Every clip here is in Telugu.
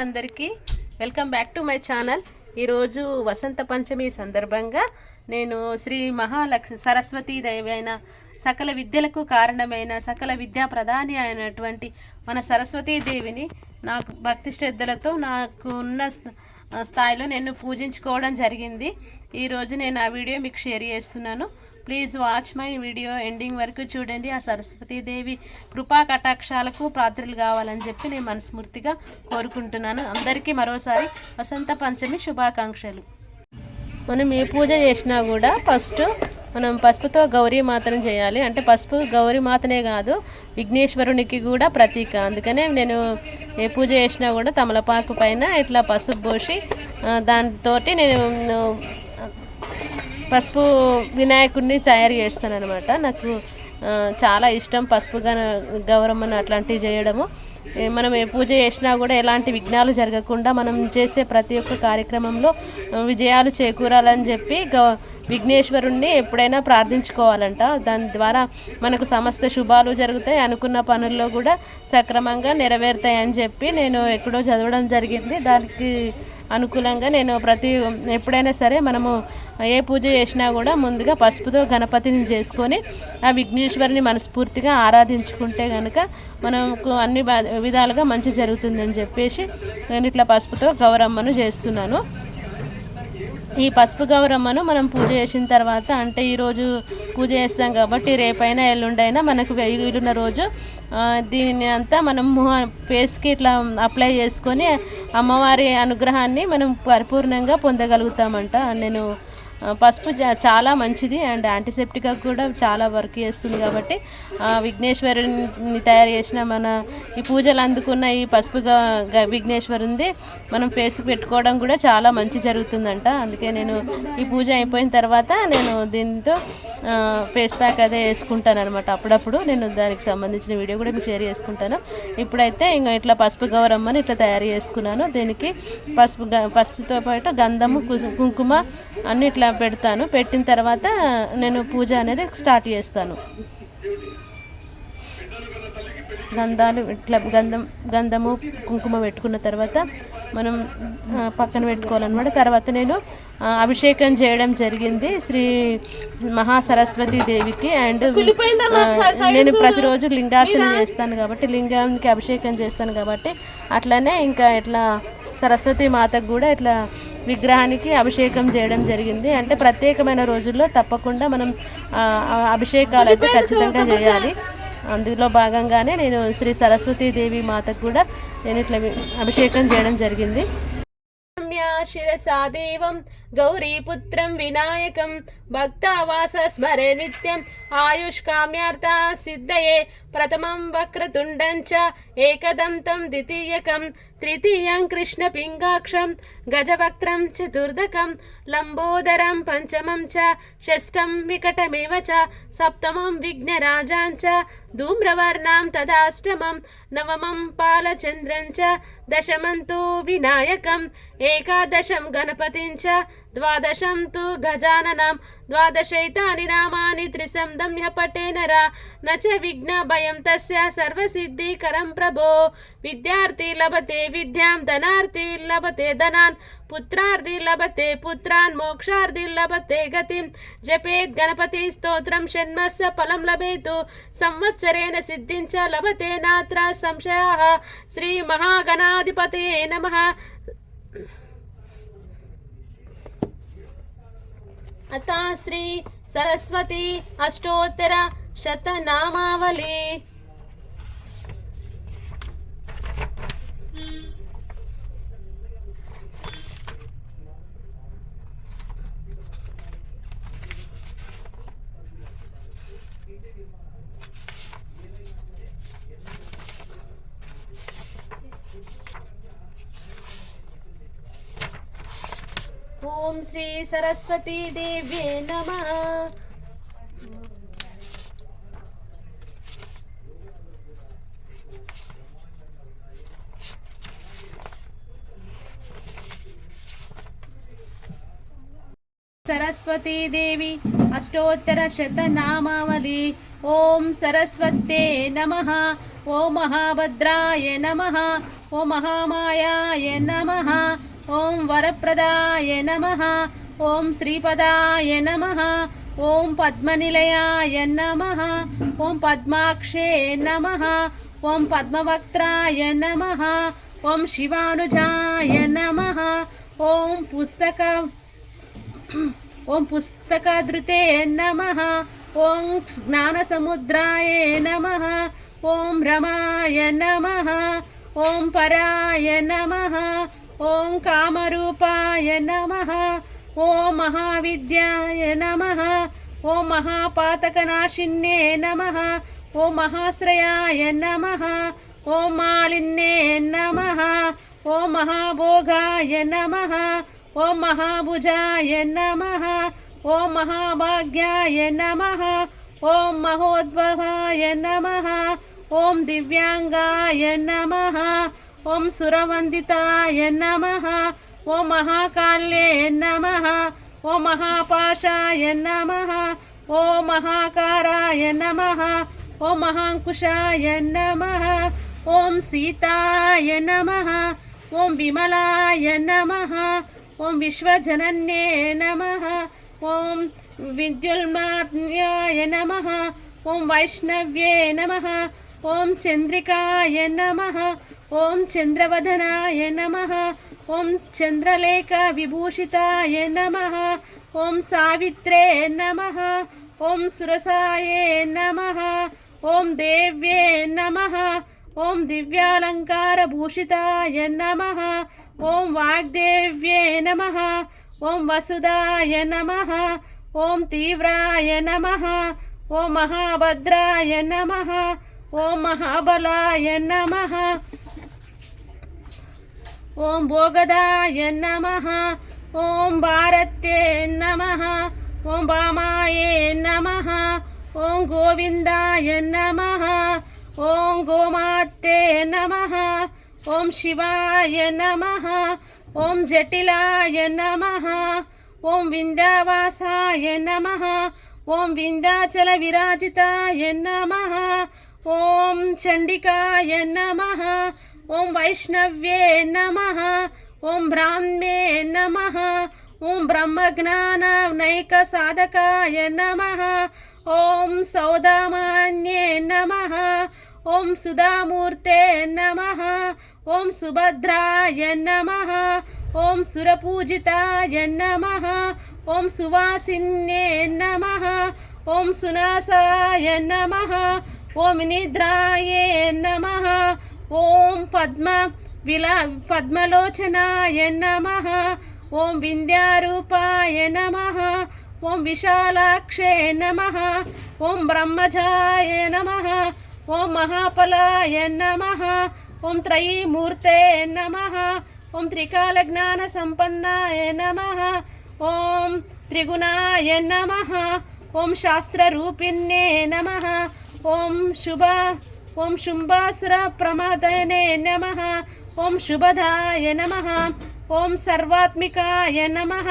అందరికీ welcome back to my channel. ఈరోజు వసంత పంచమి సందర్భంగా నేను శ్రీ సరస్వతీదేవి అయిన సకల విద్యలకు కారణమైన సకల విద్యా ప్రధాని అయినటువంటి మన సరస్వతీదేవిని నాకు భక్తి శ్రద్ధలతో నాకు ఉన్న స్థాయిలో నేను పూజించుకోవడం జరిగింది. ఈరోజు నేను ఆ వీడియో మీకు షేర్ చేస్తున్నాను. Please watch my video ending వరకు చూడండి. ఆ సరస్వతీదేవి కృపా కటాక్షాలకు పాత్రలు కావాలని చెప్పి నేను మనస్ఫూర్తిగా కోరుకుంటున్నాను. అందరికీ మరోసారి వసంత పంచమి శుభాకాంక్షలు. మనం ఏ పూజ చేసినా కూడా ఫస్ట్ మనం పసుపుతో గౌరీమాతను చేయాలి. అంటే పసుపు గౌరీమాతనే కాదు, విఘ్నేశ్వరునికి కూడా ప్రతీక. అందుకనే నేను ఏ పూజ చేసినా కూడా తమలపాకు పైన ఇట్లా పసుపు పోసి దాంతో నేను పసుపు వినాయకుడిని తయారు చేస్తాను అనమాట. నాకు చాలా ఇష్టం పసుపు గౌరమ్మను అట్లాంటివి చేయడము. మనం ఏ పూజ చేసినా కూడా ఎలాంటి విఘ్నాలు జరగకుండా మనం చేసే ప్రతి ఒక్క కార్యక్రమంలో విజయాలు చేకూరాలని చెప్పి విఘ్నేశ్వరుణ్ణి ఎప్పుడైనా ప్రార్థించుకోవాలంట. దాని ద్వారా మనకు సమస్త శుభాలు జరుగుతాయి, అనుకున్న పనుల్లో కూడా సక్రమంగా నెరవేరుతాయని చెప్పి నేను ఎక్కడో చదవడం జరిగింది. దానికి అనుకూలంగా నేను ఎప్పుడైనా సరే మనము ఏ పూజ చేసినా కూడా ముందుగా పసుపుతో గణపతిని చేసుకొని ఆ విఘ్నేశ్వరిని మనస్ఫూర్తిగా ఆరాధించుకుంటే కనుక మనకు అన్ని విధాలుగా మంచి జరుగుతుందని చెప్పేసి నేను ఇట్లా పసుపుతో గౌరమ్మను చేస్తున్నాను. ఈ పసుపు గౌరమ్మను మనం పూజ చేసిన తర్వాత, అంటే ఈరోజు పూజ చేస్తాం కాబట్టి రేపైనా ఎల్లుండైనా మనకు వీలున్న రోజు దీన్ని అంతా మనం ఫేస్కి ఇట్లా అప్లై చేసుకొని అమ్మవారి అనుగ్రహాన్ని మనం పరిపూర్ణంగా పొందగలుగుతామంట. నేను పసుపు చాలా మంచిది అండ్ యాంటీసెప్టిక్గా కూడా చాలా వర్క్ చేస్తుంది కాబట్టి విఘ్నేశ్వరుని తయారు చేసిన మన ఈ పూజలు అందుకున్న ఈ పసుపు విఘ్నేశ్వరుంది మనం ఫేస్కి పెట్టుకోవడం కూడా చాలా మంచి జరుగుతుందంట. అందుకే నేను ఈ పూజ అయిపోయిన తర్వాత నేను దీంతో ఫేస్ ప్యాక్ అదే వేసుకుంటాను అనమాట. అప్పుడప్పుడు నేను దానికి సంబంధించిన వీడియో కూడా మీకు షేర్ చేసుకుంటాను. ఇప్పుడైతే ఇంకా ఇట్లా పసుపు గౌరమ్మని ఇట్లా తయారు చేసుకున్నాను. దీనికి పసుపుతో పాటు గంధము కుంకుమ అన్ని ఇట్లా పెడతాను. పెట్టిన తర్వాత నేను పూజ అనేది స్టార్ట్ చేస్తాను. గంధాలు ఇట్లా గంధము కుంకుమ పెట్టుకున్న తర్వాత మనం పక్కన పెట్టుకోవాలన్నమాట. తర్వాత నేను అభిషేకం చేయడం జరిగింది శ్రీ మహాసరస్వతి దేవికి. అండ్ నేను ప్రతిరోజు లింగార్చన చేస్తాను కాబట్టి లింగానికి అభిషేకం చేస్తాను కాబట్టి అట్లనే ఇంకా ఇట్లా సరస్వతి మాతకు కూడా ఇట్లా విగ్రహానికి అభిషేకం చేయడం జరిగింది. అంటే ప్రత్యేకమైన రోజుల్లో తప్పకుండా మనం అభిషేకాలు అయితే ఖచ్చితంగా చేయాలి. అందులో భాగంగానే నేను శ్రీ సరస్వతీదేవి మాతకు కూడా నేను ఇట్లా అభిషేకం చేయడం జరిగింది. శిరసాదేవం గౌరీపుత్రం వినాయకం భక్తావాస స్మరే నిత్యం ఆయుష్కామ్యార్థ సిద్ధయే ప్రథమం వక్రతుండం చ ఏకదంతం ద్వితీయకం తృతీయం కృష్ణపింగాక్షం గజవక్త్రం చతుర్దకం లంబోదరం పంచమం చ షష్టం వికటమేవ చ సప్తమం విఘ్నరాజాం చ ధూమ్రవర్ణాం తదాష్టమం నవమం పాలచంద్రం చ దశమం తు వినాయకం ఏకాదశం గణపతిం చ ద్వాదశం తు గజాననం ద్వాదశైతాని నామాని త్రిశందమ్య పటేనరా నచ విఘ్న భయం తస్య సర్వసిద్ధికరం ప్రభో విద్యార్థి లభతే విద్యాం ధనార్థి లభతే ధనాన్ పుత్రార్థి లభతే పుత్రాన్ మోక్షార్థి లభతే గతిం జపేత్ గణపతి స్తోత్రం షణ్మస్య ఫలం లభేతు సంవత్సరేణ సిద్ధించ లభతే నాత్ర సంశయః. శ్రీ మహాగణాధిపతయే నమః. అత శ్రీ సరస్వతి అష్టోత్తర శతనామావళి. ఓం శ్రీ సరస్వతీ దేవ్యే నమః. సరస్వతీ దేవి అష్టోత్తర శతనామావళి. ఓం సరస్వతే నమః. ఓం మహాభద్రాయ నమః. ఓం మహామాయాయ నమః. ఓం వరప్రదాయ నమః. ఓం శ్రీపదాయ నమః. ఓం పద్మనిలయాయ నమః. ఓం పద్మాక్షే నమః. ఓం పద్మవక్త్రాయ నమః. ఓం శివానుజాయ నమః. ఓం పుస్తకధృతే నమః. ఓం జ్ఞానసముద్రాయ నమః. ఓం రమాయ నమః. ఓం పరాయ నమః. ఓం కామరూపాయ నమః. ఓం మహావిద్యాయ నమః. ఓం మహాపాతకనాశిన్యే నమః. ఓం మహాశ్రయాయ నమః. ఓం మాలిన్యే నమః. ఓం మహాభోగాయ నమః. ఓం మహాభుజాయ నమః. ఓం మహాభాగ్యాయ నమః. ఓం మహోద్భవాయ నమః. ఓం దివ్యాంగాయ నమః. ఓం సురవందితాయ నమః. ఓం మహాకాళ్యే నమః. ఓం మహాపాశాయ నమః. ఓం మహాకారాయ నమః. ఓం మహాంకుశాయ నమః. ఓం సీతాయ నమః. ఓం విమలాయ నమః. ఓం విశ్వజనన్యే నమః. ఓం విద్యున్మాత్యాయ నమః. ఓం వైష్ణవ్యే నమః. ఓం చంద్రికాయ నమః. ఓం చంద్రవదనాయ నమః. ఓం చంద్రలేఖ విభూషితాయ నమః. ఓం సావిత్రే నమః. ఓం సురసాయే నమః. ఓం దేవ్యే నమః. ఓం దివ్యాలంకారభూషితాయ నమః. ఓం వాగ్దేవ్యే నమః. ఓం వసుదాయ నమః. ఓం తీవ్రాయ నమః. ఓం మహాభద్రాయ నమః. ఓం మహాబలాయ నమః. ఓం భోగదాయ నమః. ఓం భారత్యే నమః. ఓం భామాయే నమః. ఓం గోవిందాయ నమః. ఓం గోమాతే నమః. ఓం శివాయ నమః. ఓం జటిలాయ నమః. ఓం వింధ్యవాసాయ నమః. ఓం వింధ్యాచల విరాజితాయ నమః. ఓం చండికాయ నమః. ఓం వైష్ణవ్యే నమః. ఓం బ్రాహ్మ్యే నమః. ఓం బ్రహ్మజ్ఞాన నైక సాధకాయ నమః. ఓం సౌదామాన్యే నమః. ఓం సుధామూర్తే నమః. ఓం సుభద్రాయ నమః. ఓం సురపూజితాయ నమః. ఓం సువాసిన్యే నమః. ఓం సునాసాయ నమః. ఓం నిద్రాయే నమః. ఓం పద్మలోచనాయ నమః. ఓం వింధ్యారూపాయ నమః. ఓం విశాలాక్షే నమః. ఓం బ్రహ్మజాయ నమః. ఓం మహాఫలాయ నమః. ఓం త్రయీమూర్తే నమః. ఓం త్రికాలజ్ఞాన సంపన్నాయ నమః. ఓం త్రిగుణాయ నమః. ఓం శాస్త్రరూపిణ్యే నమః. ఓం శుంభాసుర ప్రమదనే నమః. ఓం శుభదాయ నమః. ఓం సర్వాత్మికాయ నమః.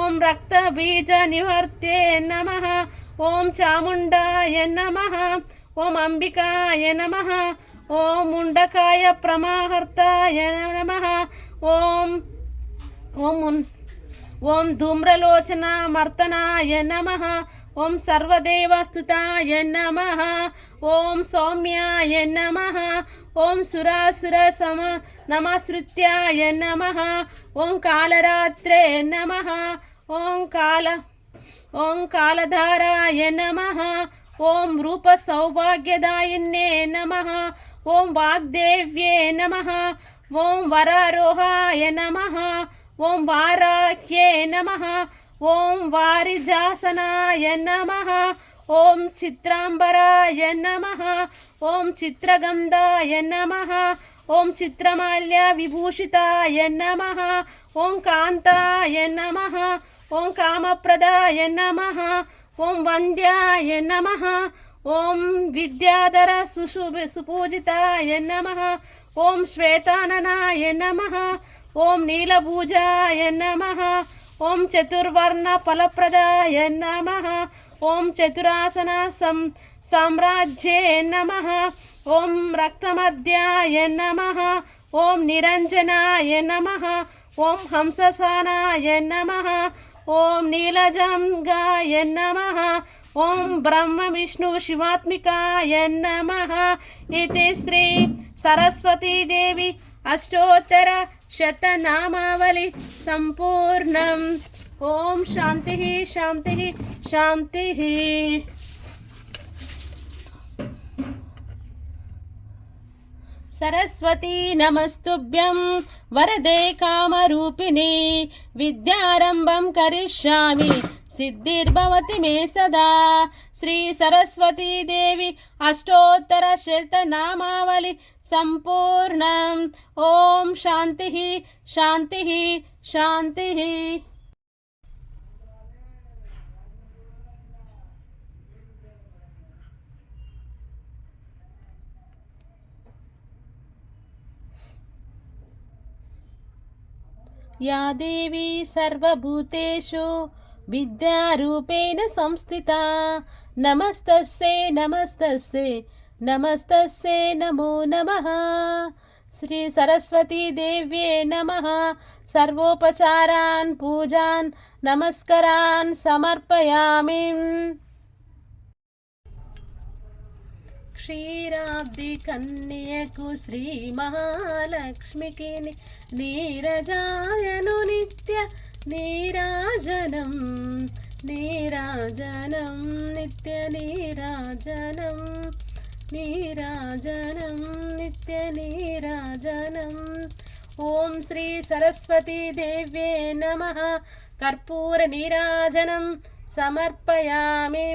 ఓం రక్తబీజ నివర్తే నమః. ఓం చాముండాయ నమః. ఓం అంబికాయ నమః. ఓం ముండకాయ ప్రమాహర్తాయ నమః. ఓం ధూమ్రలోచన మర్తనాయ నమః. ఓం సర్వదేవస్తుతాయ నమః. ఓం సౌమ్యాయ నమః. ఓం సురాసుర నమస్కృత్యాయ నమః. ఓం కాళరాత్రే నమః. ఓం కాళధారాయ నమః. ఓం రూప సౌభాగ్యదాయిన్యే నమః. ఓం వాగ్దేవ్యే నమః. ఓం వరారోహాయ నమః. ఓం వారాహ్యే నమః. ఓం వారిజాసనాయ నమః. ఓం చిత్రాంబరాయ నమః. ఓం చిత్రగంధాయ నమః. ఓం చిత్రమాల్య విభూషితాయ నమః. ఓం కాంతాయ నమః. ఓం కామప్రదాయ నమః. ఓం వంద్యాయ నమః. ఓం విద్యాధర సుపూజితాయ నమః. ఓం శ్వేతాననాయ నమః. ఓం నీలభూజాయ నమః. ఓం చతుర్వర్ణ ఫలప్రదాయ నమః. ఓం చతురాసన సామ్రాజ్యే నమః. ఓం రక్తమధ్యాయ నమః. ఓం నిరంజనాయ నమః. ఓం హంససానాయ నమః. ఓం నీలజంగాయ నమః. ఓం బ్రహ్మ విష్ణు శివాత్మికాయ నమః. ఇది శ్రీ సరస్వతీదేవి అష్టోత్తర శతనామావళి సంపూర్ణం. ఓం శాంతి శాంతి శాంతి. సరస్వతీ నమస్తుభ్యం వరదే కామరూపిణి. విద్యారంభం కరిష్యామి సిద్ధిర్భవతి మే సదా. శ్రీ సరస్వతీదేవి అష్టోత్తర శతనామావళి సంపూర్ణం. ఓం శాంతి శాంతి శాంతి. या देवी सर्वभूतेषु विद्यारूपेण संस्थिता. नमस्तस्यै नमस्तस्यै नमस्तस्यै नमो नमः. श्री सरस्वती देव्ये नमः. सर्वोपचारान् पूजान् नमस्कारान् समर्पयामि. క్షీరాబ్ది కన్యకు శ్రీ మహాలక్ష్మికి నీరజాయను నిత్య నీరాజనం. నీరాజనం నిత్య నీరాజనం. నీరాజనం నిత్య నీరాజనం. ఓం శ్రీ సరస్వతీ దేవ్యే నమః. కర్పూర నీరాజనం సమర్పయామి.